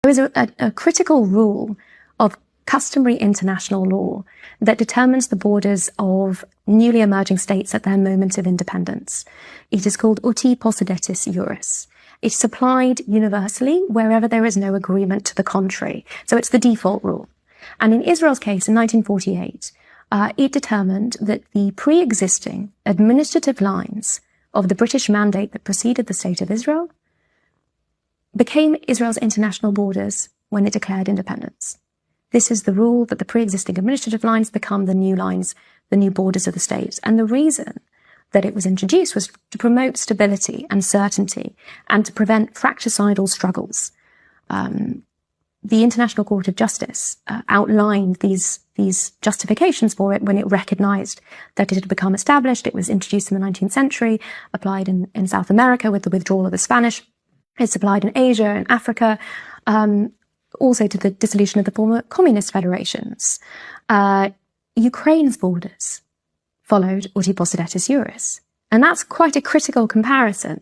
There is a critical rule of customary international law that determines the borders of newly emerging states at their moment of independence. It is called uti possidetis juris. It's applied universally wherever there is no agreement to the contrary. So it's the default rule. And in Israel's case, in 1948, it determined that the pre-existing administrative lines of the British mandate that preceded the State of Israel became Israel's international borders when it declared independence. This is the rule that the pre-existing administrative lines become the new lines, the new borders of the state. And the reason that it was introduced was to promote stability and certainty and to prevent fratricidal struggles. The International Court of Justice outlined these justifications for it when it recognized that it had become established. It was introduced in the 19th century, applied in South America with the withdrawal of the Spanish. It's applied in Asia and Africa, also to the dissolution of the former communist federations. Ukraine's borders followed uti possidetis juris. And that's quite a critical comparison,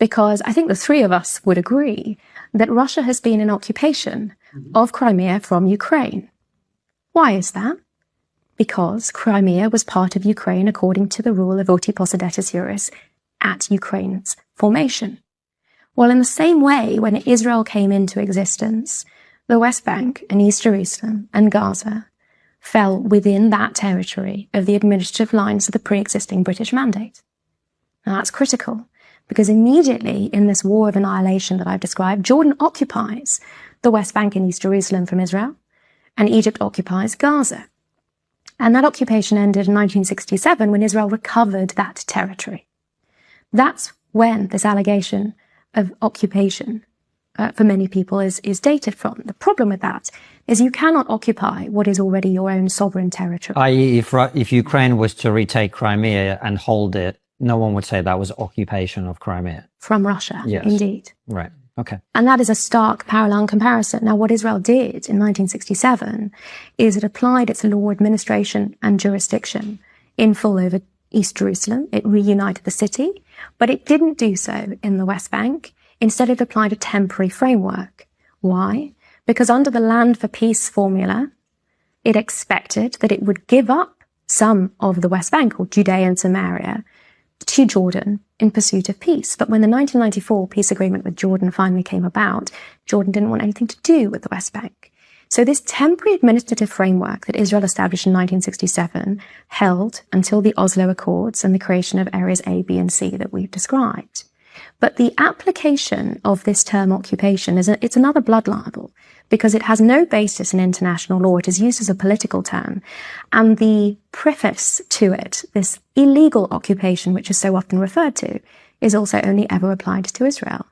because I think the three of us would agree that Russia has been in occupation of Crimea from Ukraine. Why is that? Because Crimea was part of Ukraine according to the rule of uti possidetis juris at Ukraine's formation. Well, in the same way, when Israel came into existence, the West Bank and East Jerusalem and Gaza fell within that territory of the administrative lines of the pre-existing British mandate. Now, that's critical, because immediately in this war of annihilation that I've described, Jordan occupies the West Bank and East Jerusalem from Israel, and Egypt occupies Gaza. And that occupation ended in 1967 when Israel recovered that territory. That's when this allegation of occupation for many people is dated from. The problem with that is you cannot occupy what is already your own sovereign territory. I.e., if Ukraine was to retake Crimea and hold it, no one would say that was occupation of Crimea. From Russia, yes. Indeed. Right, okay. And that is a stark parallel comparison. Now, what Israel did in 1967 is it applied its law administration and jurisdiction in full over East Jerusalem. It reunited the city, but it didn't do so in the West Bank. Instead, it applied a temporary framework. Why? Because under the Land for Peace formula, it expected that it would give up some of the West Bank, or Judea and Samaria, to Jordan in pursuit of peace. But when the 1994 peace agreement with Jordan finally came about, Jordan didn't want anything to do with the West Bank. So this temporary administrative framework that Israel established in 1967 held until the Oslo Accords and the creation of areas A, B, and C that we've described. But the application of this term occupation it's another blood libel, because it has no basis in international law. It is used as a political term. And the preface to it, this illegal occupation, which is so often referred to, is also only ever applied to Israel.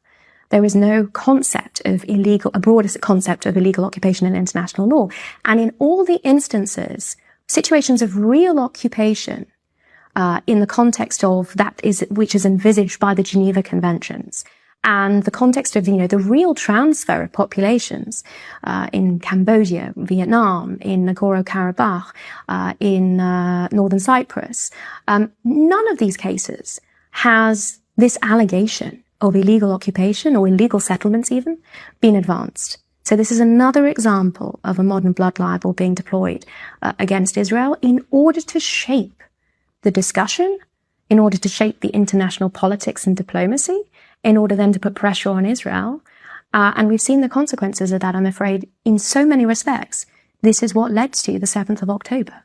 There is no concept of a broader concept of illegal occupation in international law. And in all the instances, situations of real occupation, in the context of which is envisaged by the Geneva Conventions, and the context of, the real transfer of populations, in Cambodia, Vietnam, in Nagorno-Karabakh, in Northern Cyprus, none of these cases has this allegation of illegal occupation or illegal settlements even been advanced. So this is another example of a modern blood libel being deployed against Israel in order to shape the discussion, in order to shape the international politics and diplomacy, in order then to put pressure on Israel. And we've seen the consequences of that, I'm afraid, in so many respects. This is what led to the 7th of October.